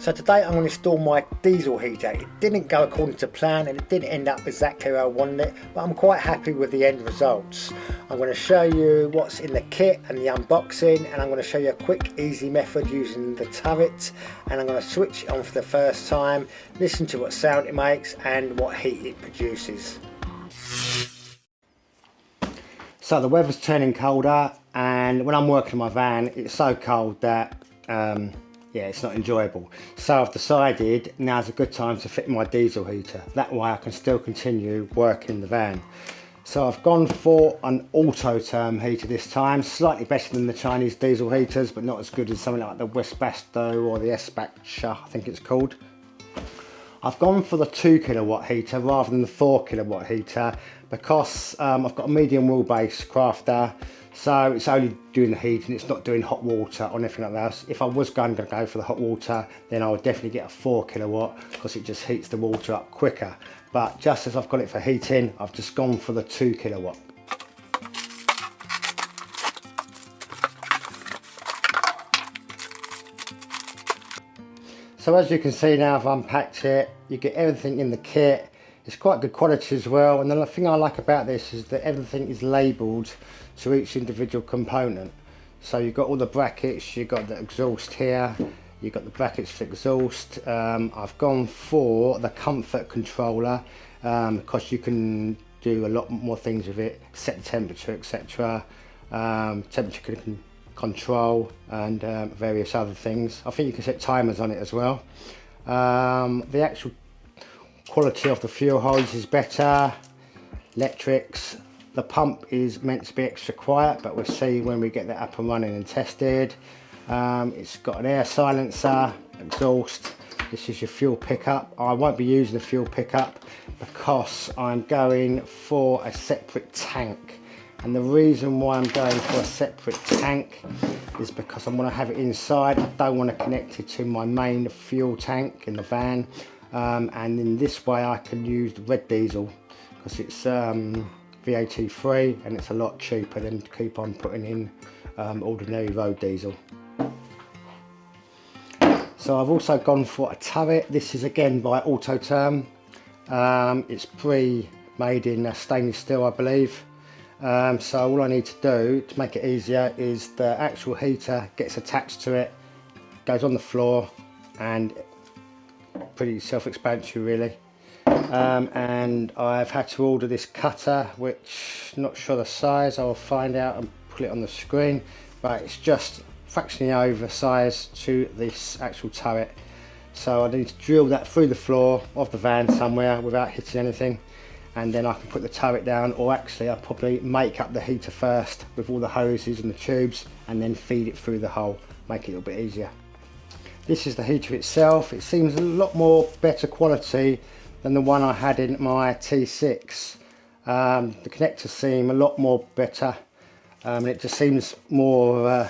So today I'm going to install my diesel heater. It didn't go according to plan and it didn't end up exactly where I wanted it, but I'm quite happy with the end results. I'm going to show you what's in the kit and the unboxing, and I'm going to show you a quick easy method using the turret, and I'm going to switch it on for the first time, listen to what sound it makes and what heat it produces. So the weather's turning colder, and when I'm working in my van it's so cold that yeah, it's not enjoyable. So I've decided now's a good time to fit my diesel heater. That way I can still continue working in the van. So I've gone for an Autoterm heater this time, slightly better than the Chinese diesel heaters, but not as good as something like the Westbasto or the Espacha, I think it's called. I've gone for the 2 kilowatt heater rather than the 4 kilowatt heater because I've got a medium wheelbase crafter, so it's only doing the heating, it's not doing hot water or anything like that. If I was going to go for the hot water, then I would definitely get a 4 kilowatt because it just heats the water up quicker. But just as I've got it for heating, I've just gone for the 2 kilowatt. So as you can see now, I've unpacked it, you get everything in the kit. It's quite good quality as well, and the thing I like about this is that everything is labelled to each individual component. So you've got all the brackets, you've got the exhaust here, you've got the brackets for exhaust. I've gone for the comfort controller because you can do a lot more things with it, set the temperature, etc. Temperature control and various other things. I think you can set timers on it as well. The actual quality of the fuel hose is better. Electrics, the pump is meant to be extra quiet, but we'll see when we get that up and running and tested. It's got an air silencer, exhaust. This is your fuel pickup. I won't be using the fuel pickup because I'm going for a separate tank. And the reason why I'm going for a separate tank is because I'm going to have it inside. I don't want to connect it to my main fuel tank in the van. And in this way I can use the red diesel because it's VAT free and it's a lot cheaper than to keep on putting in ordinary road diesel. So I've also gone for a turret. This is again by Autoterm. It's pre-made in stainless steel, I believe. So all I need to do to make it easier is the actual heater gets attached to it, goes on the floor, and pretty self-explanatory really. And I've had to order this cutter, which not sure the size, I'll find out and put it on the screen, but it's just fractionally oversized to this actual turret. So I need to drill that through the floor of the van somewhere without hitting anything, and then I can put the turret down, or actually I'll probably make up the heater first with all the hoses and the tubes and then feed it through the hole, make it a little bit easier. This is the heater itself. It seems a lot more better quality than the one I had in my T6. The connectors seem a lot more better, and it just seems more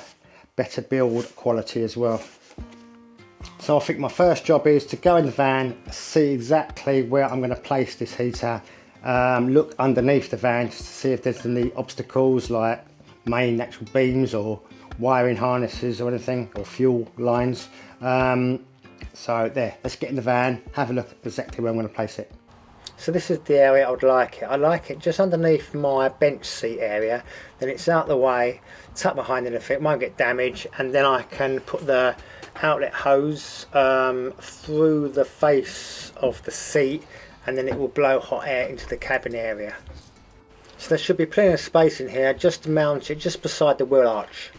better build quality as well. So I think my first job is to go in the van, see exactly where I'm going to place this heater, look underneath the van just to see if there's any obstacles like main actual beams or wiring harnesses or anything, or fuel lines. So there, let's get in the van, have a look at exactly where I'm going to place it. So this is the area I would like it. I like it just underneath my bench seat area, then it's out the way, tucked behind anything, it won't get damaged, and then I can put the outlet hose through the face of the seat, and then it will blow hot air into the cabin area. So there should be plenty of space in here just to mount it just beside the wheel arch.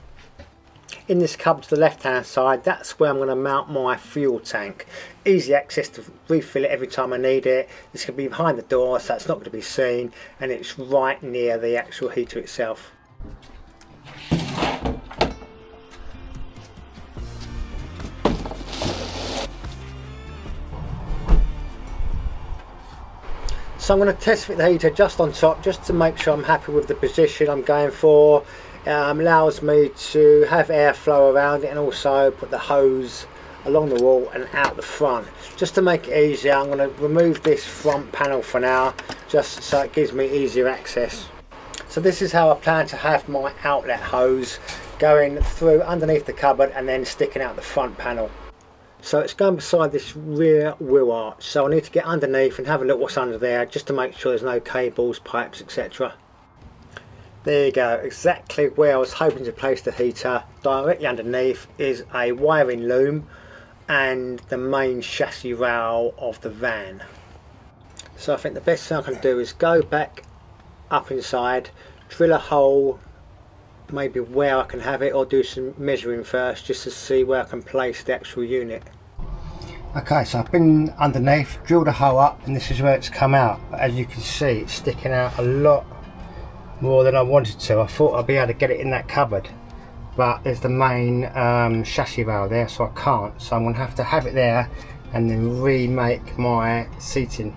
In this cupboard to the left hand side, that's where I'm going to mount my fuel tank. Easy access to refill it every time I need it. It's going to be behind the door, so it's not going to be seen, and it's right near the actual heater itself. So I'm going to test fit the heater just on top, just to make sure I'm happy with the position I'm going for. Allows me to have airflow around it, and also put the hose along the wall and out the front. Just to make it easier, I'm going to remove this front panel for now, just so it gives me easier access. So this is how I plan to have my outlet hose, going through underneath the cupboard and then sticking out the front panel. So it's going beside this rear wheel arch, so I need to get underneath and have a look what's under there just to make sure there's no cables, pipes, etc. There you go, exactly where I was hoping to place the heater. Directly underneath is a wiring loom and the main chassis rail of the van. So I think the best thing I can do is go back up inside, drill a hole maybe where I can have it, or do some measuring first just to see where I can place the actual unit. Okay, so I've been underneath, drilled a hole up, and this is where it's come out. But as you can see, it's sticking out a lot more than I wanted to. I thought I'd be able to get it in that cupboard, but there's the main chassis rail there, so I can't. So I'm going to have it there and then remake my seating.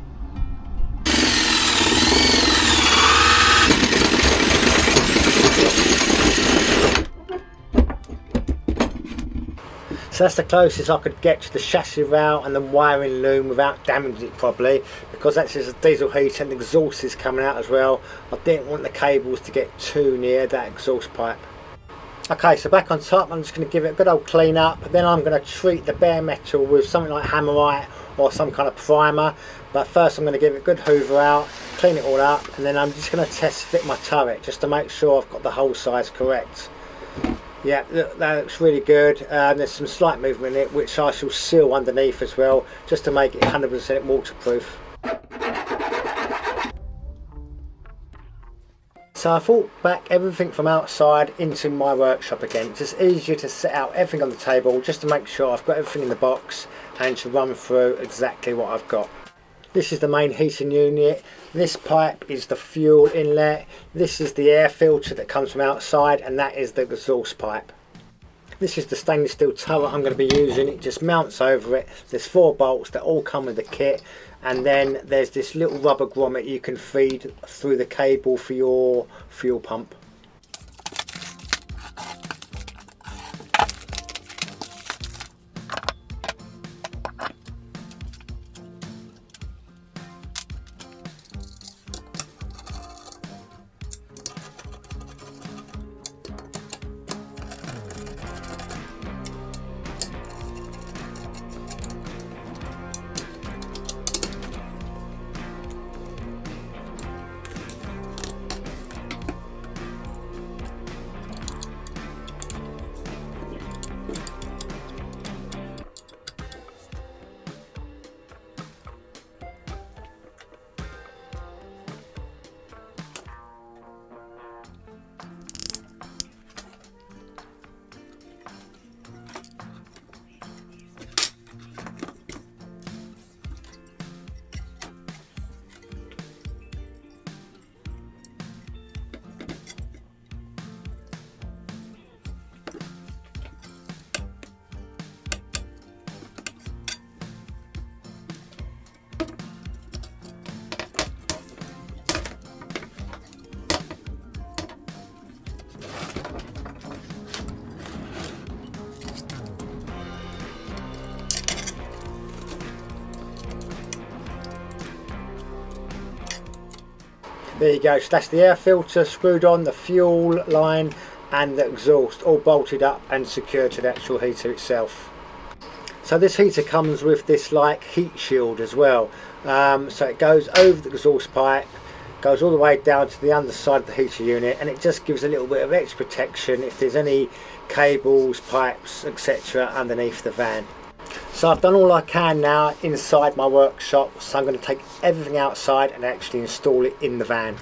So that's the closest I could get to the chassis rail and the wiring loom without damaging it probably, because that's just a diesel heater and the exhaust is coming out as well. I didn't want the cables to get too near that exhaust pipe. Okay, so back on top, I'm just going to give it a good old clean up. Then I'm going to treat the bare metal with something like Hammerite or some kind of primer. But first I'm going to give it a good hoover out, clean it all up, and then I'm just going to test fit my turret just to make sure I've got the hole size correct. Yeah, look, that looks really good. There's some slight movement in it which I shall seal underneath as well, just to make it 100% waterproof. So I thought back everything from outside into my workshop again. It's just easier to set out everything on the table just to make sure I've got everything in the box and to run through exactly what I've got. This is the main heating unit. This pipe is the fuel inlet. This is the air filter that comes from outside, and that is the exhaust pipe. This is the stainless steel turret I'm going to be using. It just mounts over it. There's 4 bolts that all come with the kit, and then there's this little rubber grommet you can feed through the cable for your fuel pump. There you go, so that's the air filter screwed on, the fuel line and the exhaust all bolted up and secured to the actual heater itself. So this heater comes with this like heat shield as well, so it goes over the exhaust pipe, goes all the way down to the underside of the heater unit, and it just gives a little bit of extra protection if there's any cables, pipes, etc. underneath the van. So I've done all I can now inside my workshop, so I'm going to take everything outside and actually install it in the van.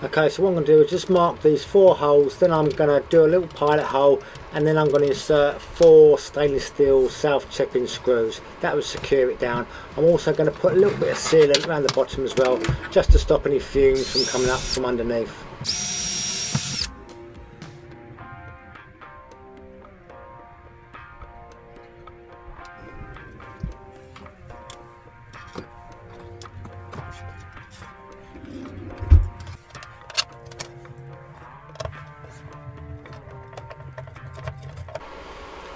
Okay, so what I'm going to do is just mark these 4 holes, then I'm going to do a little pilot hole, and then I'm going to insert 4 stainless steel self-chipping screws. That will secure it down. I'm also going to put a little bit of sealant around the bottom as well, just to stop any fumes from coming up from underneath.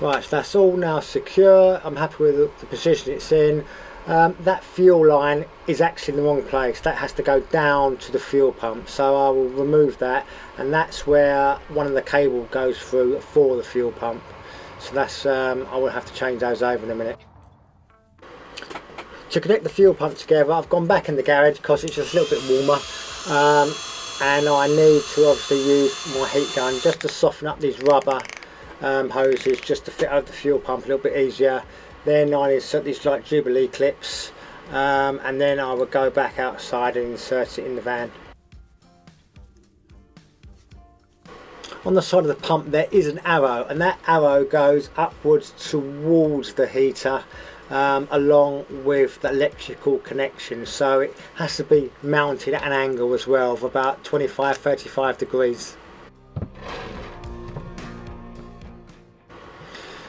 Right, so that's all now secure. I'm happy with the position it's in. That fuel line is actually in the wrong place. That has to go down to the fuel pump, so I will remove that, and that's where one of the cable goes through for the fuel pump. So that's I will have to change those over in a minute. To connect the fuel pump together, I've gone back in the garage because it's just a little bit warmer, and I need to obviously use my heat gun just to soften up these rubber hoses, just to fit over the fuel pump a little bit easier. Then I insert these like Jubilee clips, and then I will go back outside and insert it in the van. On the side of the pump there is an arrow, and that arrow goes upwards towards the heater, along with the electrical connection, so it has to be mounted at an angle as well of about 25-35 degrees.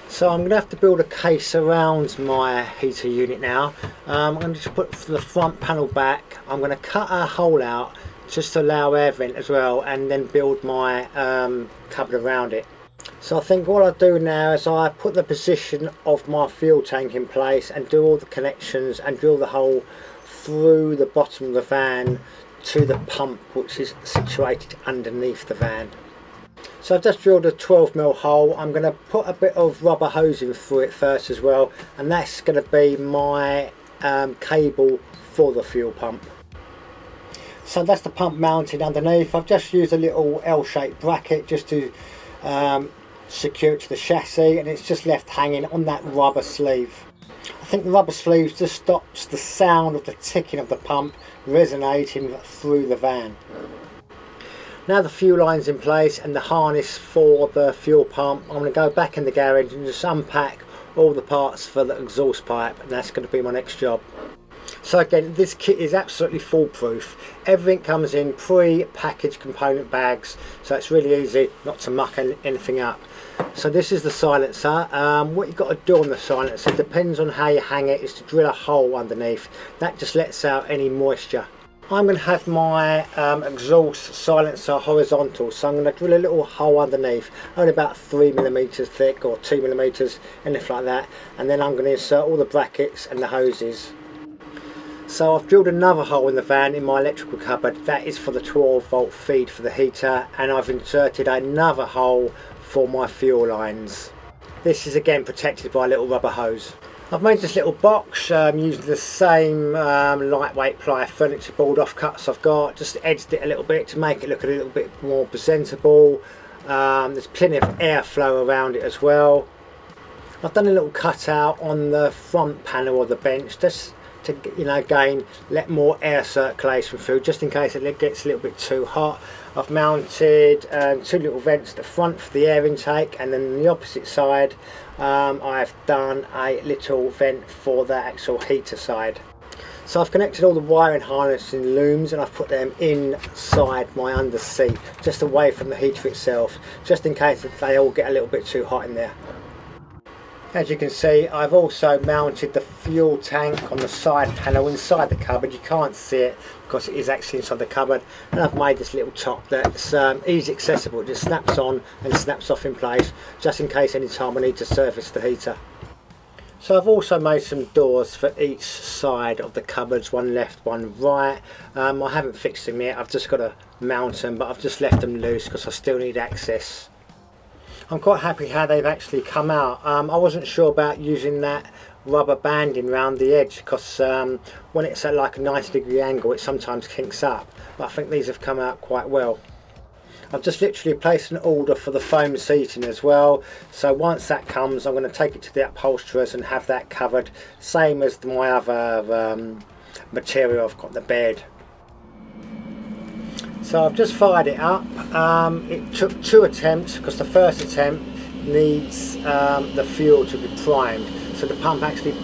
So I'm going to have to build a case around my heater unit now. I'm going to just put the front panel back. I'm going to cut a hole out just to allow air vent as well, and then build my cupboard around it. So I think what I'll do now is I put the position of my fuel tank in place and do all the connections and drill the hole through the bottom of the van to the pump, which is situated underneath the van. So I've just drilled a 12mm hole. I'm going to put a bit of rubber hosing through it first as well, and that's going to be my cable for the fuel pump. So that's the pump mounted underneath. I've just used a little L-shaped bracket just to secure it to the chassis, and it's just left hanging on that rubber sleeve. I think the rubber sleeve just stops the sound of the ticking of the pump resonating through the van. Now the fuel line's in place and the harness for the fuel pump, I'm going to go back in the garage and just unpack all the parts for the exhaust pipe, and that's going to be my next job. So again, this kit is absolutely foolproof. Everything comes in pre-packaged component bags, so it's really easy not to muck anything up. So this is the silencer. What you've got to do on the silencer, depends on how you hang it, is to drill a hole underneath. That just lets out any moisture. I'm going to have my exhaust silencer horizontal, so I'm going to drill a little hole underneath, only about 3mm thick or 2mm, anything like that, and then I'm going to insert all the brackets and the hoses. So I've drilled another hole in the van in my electrical cupboard. That is for the 12-volt feed for the heater, and I've inserted another hole for my fuel lines. This is again protected by a little rubber hose. I've made this little box using the same lightweight ply furniture board offcuts I've got, just edged it a little bit to make it look a little bit more presentable. There's plenty of airflow around it as well. I've done a little cutout on the front panel of the bench just to, you know, again let more air circulation through, just in case it gets a little bit too hot. I've mounted 2 little vents at the front for the air intake, and then on the opposite side I've done a little vent for the actual heater side. So I've connected all the wiring harness and looms, and I've put them inside my underseat, just away from the heater itself, just in case they all get a little bit too hot in there. As you can see, I've also mounted the fuel tank on the side panel inside the cupboard. You can't see it because it is actually inside the cupboard, and I've made this little top that's easy accessible. It just snaps on and snaps off in place, just in case any time I need to service the heater. So I've also made some doors for each side of the cupboards, one left, one right. I haven't fixed them yet, I've just got to mount them, but I've just left them loose because I still need access. I'm quite happy how they've actually come out. I wasn't sure about using that rubber banding around the edge because when it's at like a 90-degree angle it sometimes kinks up, but I think these have come out quite well. I've just literally placed an order for the foam seating as well, so once that comes I'm going to take it to the upholsterers and have that covered, same as my other material I've got in the bed. So I've just fired it up. It took 2 attempts because the first attempt needs the fuel to be primed, so the pump actually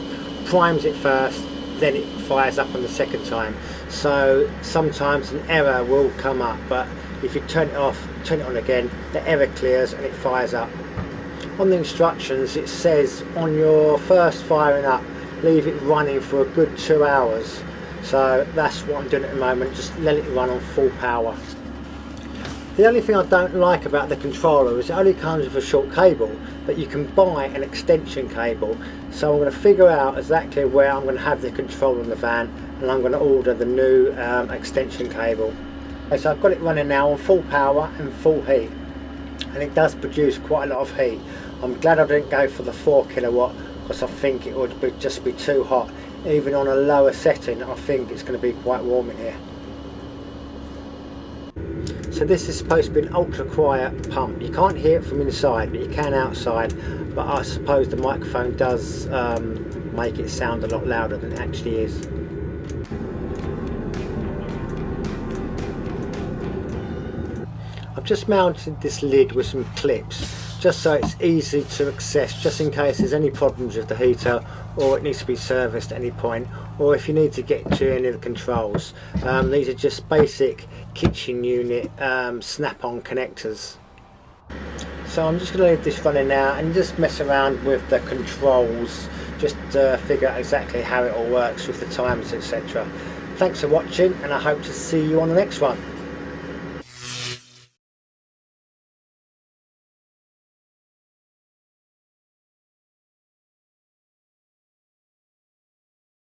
primes it first, then it fires up on the second time. So sometimes an error will come up, but if you turn it off, turn it on again, the error clears and it fires up. On the instructions it says on your first firing up, leave it running for a good 2 hours. So that's what I'm doing at the moment, just let it run on full power. The only thing I don't like about the controller is it only comes with a short cable, but you can buy an extension cable. So I'm going to figure out exactly where I'm going to have the control on the van, and I'm going to order the new extension cable. Okay, so I've got it running now on full power and full heat, and it does produce quite a lot of heat. I'm glad I didn't go for the 4 kilowatt, because I think it would just be too hot. Even on a lower setting, I think it's going to be quite warm in here. So this is supposed to be an ultra quiet pump. You can't hear it from inside, but you can outside. But I suppose the microphone does make it sound a lot louder than it actually is. I've just mounted this lid with some clips, just so it's easy to access, just in case there's any problems with the heater, or it needs to be serviced at any point, or if you need to get to any of the controls. These are just basic kitchen unit snap-on connectors. So I'm just going to leave this running now and just mess around with the controls, just to figure out exactly how it all works with the timers, etc. Thanks for watching, and I hope to see you on the next one.